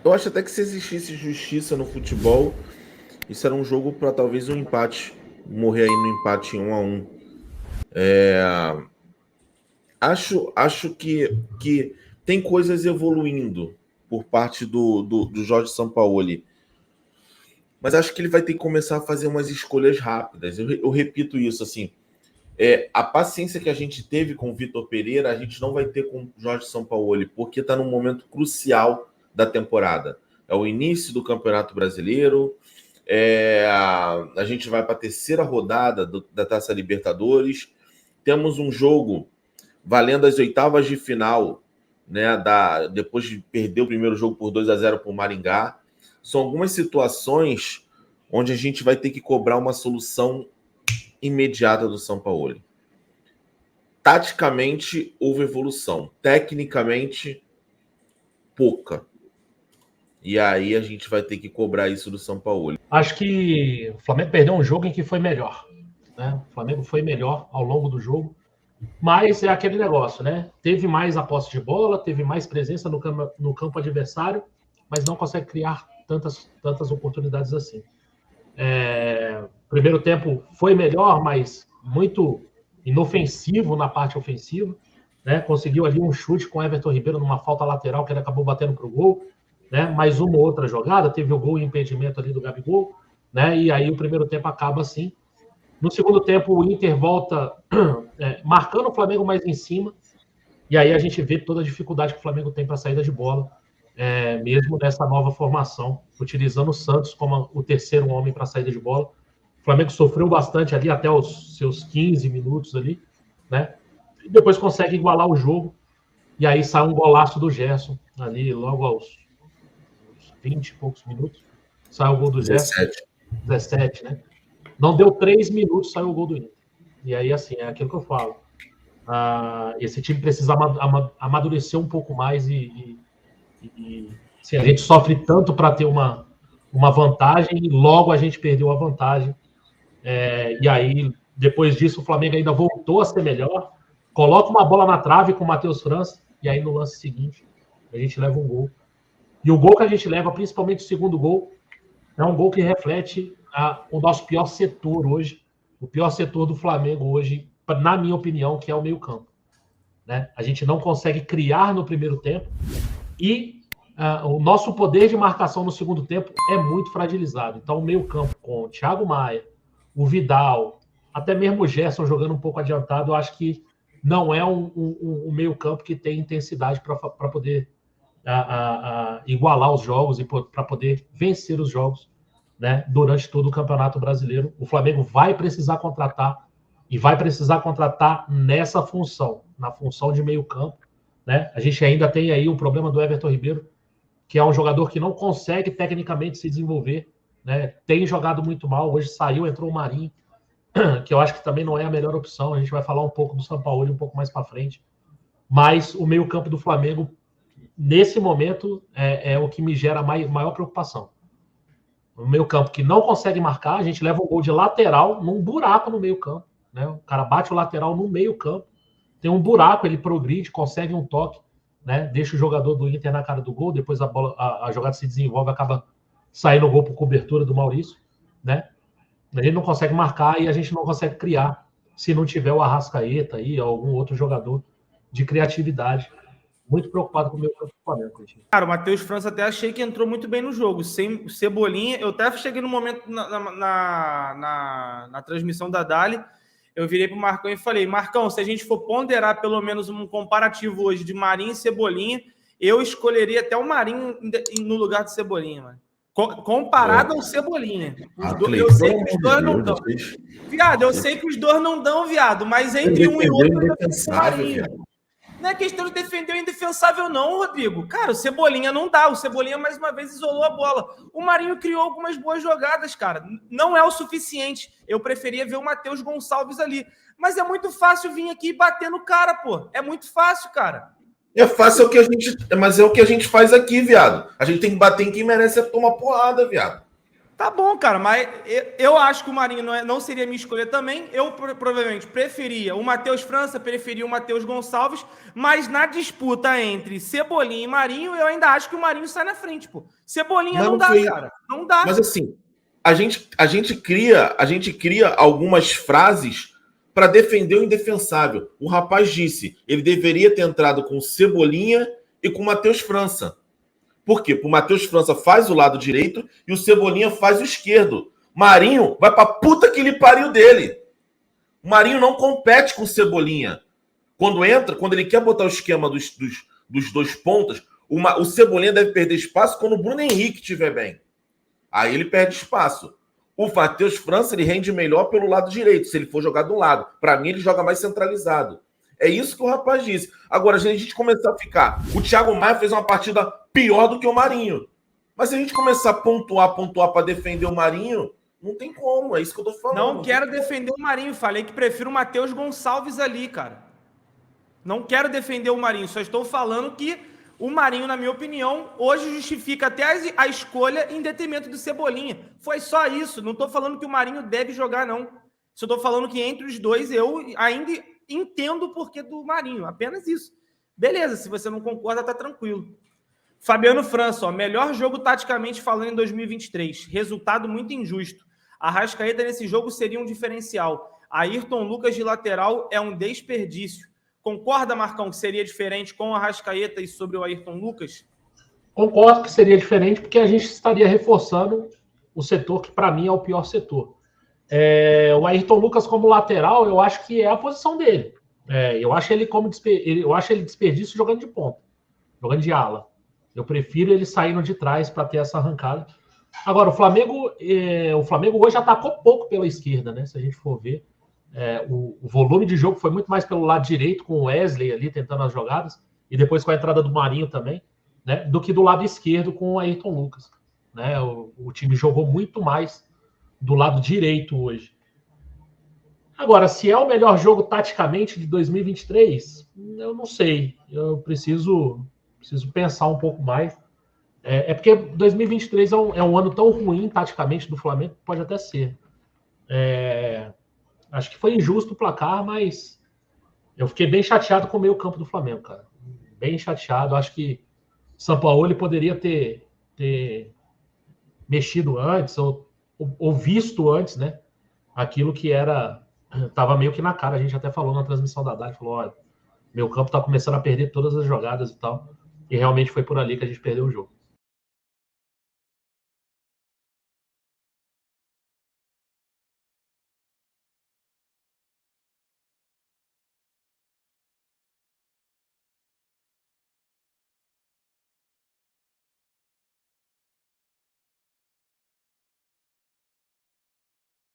Eu acho até que se existisse justiça no futebol, isso era um jogo para talvez um empate, morrer aí no empate em 1-1. Acho que tem coisas evoluindo por parte do Jorge Sampaoli, mas acho que ele vai ter que começar a fazer umas escolhas rápidas. Eu repito isso, assim, a paciência que a gente teve com o Vitor Pereira, a gente não vai ter com o Jorge Sampaoli, porque está num momento crucial da temporada. É o início do Campeonato Brasileiro, a gente vai para a terceira rodada da Taça Libertadores, temos um jogo valendo as oitavas de final, né, depois de perder o primeiro jogo por 2-0 para o Maringá. São algumas situações onde a gente vai ter que cobrar uma solução imediata do Sampaoli. Taticamente, houve evolução. Tecnicamente, pouca. E aí a gente vai ter que cobrar isso do Sampaoli. Acho que o Flamengo perdeu um jogo em que foi melhor. Né? O Flamengo foi melhor ao longo do jogo. Mas é aquele negócio, né? Teve mais a posse de bola, teve mais presença no campo adversário, mas não consegue criar tantas oportunidades assim. Primeiro tempo foi melhor, mas muito inofensivo na parte ofensiva. Né? Conseguiu ali um chute com Everton Ribeiro numa falta lateral que ele acabou batendo para o gol. Né? Mais uma outra jogada, teve o gol e impedimento ali do Gabigol. Né? E aí o primeiro tempo acaba assim. No segundo tempo, o Inter volta marcando o Flamengo mais em cima. E aí a gente vê toda a dificuldade que o Flamengo tem para a saída de bola, mesmo nessa nova formação, utilizando o Santos como o terceiro homem para a saída de bola. O Flamengo sofreu bastante ali até os seus 15 minutos ali, né? E depois consegue igualar o jogo. E aí sai um golaço do Gerson ali logo aos 20 e poucos minutos. Sai o gol do Gerson. 17, né? Não deu 3 minutos, saiu o gol do Inter. E aí, assim, é aquilo que eu falo. Esse time precisa amadurecer um pouco mais e assim, a gente sofre tanto para ter uma vantagem e logo a gente perdeu a vantagem. E aí, depois disso, o Flamengo ainda voltou a ser melhor, coloca uma bola na trave com o Matheus França e aí no lance seguinte a gente leva um gol. E o gol que a gente leva, principalmente o segundo gol, é um gol que reflete o nosso pior setor hoje, o pior setor do Flamengo hoje, na minha opinião, que é o meio-campo. Né? A gente não consegue criar no primeiro tempo e o nosso poder de marcação no segundo tempo é muito fragilizado. Então, o meio-campo com o Thiago Maia, o Vidal, até mesmo o Gerson jogando um pouco adiantado, eu acho que não é um meio-campo que tem intensidade para poder igualar os jogos e para poder vencer os jogos. Né, durante todo o Campeonato Brasileiro. O Flamengo vai precisar contratar e vai precisar contratar nessa função, na função de meio campo. Né? A gente ainda tem aí o problema do Everton Ribeiro, que é um jogador que não consegue tecnicamente se desenvolver. Né? Tem jogado muito mal. Hoje saiu, entrou o Marinho, que eu acho que também não é a melhor opção. A gente vai falar um pouco do Sampaoli um pouco mais para frente. Mas o meio campo do Flamengo, nesse momento, é o que me gera maior preocupação. No meio campo que não consegue marcar, a gente leva um gol de lateral num buraco no meio campo. Né? O cara bate o lateral no meio campo, tem um buraco, ele progride, consegue um toque, né? Deixa o jogador do Inter na cara do gol, depois a jogada se desenvolve, acaba saindo o gol por cobertura do Maurício. Né? A gente não consegue marcar e a gente não consegue criar se não tiver o Arrascaeta aí, ou algum outro jogador de criatividade. Muito preocupado com o meu campo do Flamengo. Cara, o Matheus França até achei que entrou muito bem no jogo. Sem Cebolinha, eu até cheguei no momento na transmissão da Dali, eu virei pro Marcão e falei, Marcão, se a gente for ponderar pelo menos um comparativo hoje de Marinho e Cebolinha, eu escolheria até o Marinho no lugar do Cebolinha, mano. Comparado ao Cebolinha. Eu sei que os dois não dão. Viado, eu sei que os dois não dão, viado, mas entre um e outro eu prefiro o Marinho. Não é questão de defender o indefensável, não, Rodrigo. Cara, o Cebolinha não dá. O Cebolinha, mais uma vez, isolou a bola. O Marinho criou algumas boas jogadas, cara. Não é o suficiente. Eu preferia ver o Matheus Gonçalves ali. Mas é muito fácil vir aqui e bater no cara, pô. É muito fácil, cara. É fácil, mas é o que a gente faz aqui, viado. A gente tem que bater em quem merece tomar porrada, viado. Tá bom, cara, mas eu acho que o Marinho não seria minha escolha também. Eu provavelmente preferia o Matheus França, preferia o Matheus Gonçalves, mas na disputa entre Cebolinha e Marinho, eu ainda acho que o Marinho sai na frente, pô. Cebolinha não dá, cara. Não dá. Mas assim, a gente cria algumas frases para defender o indefensável. O rapaz disse, ele deveria ter entrado com Cebolinha e com Matheus França. Por quê? Porque o Matheus França faz o lado direito e o Cebolinha faz o esquerdo. Marinho vai pra puta que lhe pariu dele. O Marinho não compete com o Cebolinha. Quando ele quer botar o esquema dos dois pontas, o Cebolinha deve perder espaço quando o Bruno Henrique estiver bem. Aí ele perde espaço. O Matheus França ele rende melhor pelo lado direito, se ele for jogar do lado. Para mim, ele joga mais centralizado. É isso que o rapaz disse. Agora, se a gente começar a ficar... O Thiago Maia fez uma partida pior do que o Marinho. Mas se a gente começar a pontuar para defender o Marinho, não tem como. É isso que eu tô falando. Não quero defender o Marinho. Falei que prefiro o Matheus Gonçalves ali, cara. Não quero defender o Marinho. Só estou falando que o Marinho, na minha opinião, hoje justifica até a escolha em detrimento do Cebolinha. Foi só isso. Não estou falando que o Marinho deve jogar, não. Só estou falando que entre os dois eu ainda entendo o porquê do Marinho. Apenas isso. Beleza, se você não concorda, tá tranquilo. Fabiano França, ó, melhor jogo taticamente falando em 2023. Resultado muito injusto. Arrascaeta nesse jogo seria um diferencial. Ayrton Lucas de lateral é um desperdício. Concorda, Marcão, que seria diferente com o Arrascaeta e sobre o Ayrton Lucas? Concordo que seria diferente porque a gente estaria reforçando o setor que, para mim, é o pior setor. O Ayrton Lucas como lateral, eu acho que é a posição dele. Eu acho ele desperdício jogando de ponta, jogando de ala. Eu prefiro ele saindo de trás para ter essa arrancada. Agora, o Flamengo hoje atacou pouco pela esquerda, né? Se a gente for ver. O volume de jogo foi muito mais pelo lado direito, com o Wesley ali tentando as jogadas, e depois com a entrada do Marinho também, né? Do que do lado esquerdo com o Ayrton Lucas. Né? O time jogou muito mais do lado direito hoje. Agora, se é o melhor jogo taticamente de 2023, eu não sei. Eu preciso pensar um pouco mais. Porque 2023 é um ano tão ruim taticamente do Flamengo, pode até ser. Acho que foi injusto o placar, mas eu fiquei bem chateado com o meio campo do Flamengo, cara. Bem chateado. Acho que Sampaoli poderia ter mexido antes ou visto antes, né? Aquilo que estava meio que na cara. A gente até falou na transmissão da Haddad, falou, olha, meu campo está começando a perder todas as jogadas e tal. E realmente foi por ali que a gente perdeu o jogo.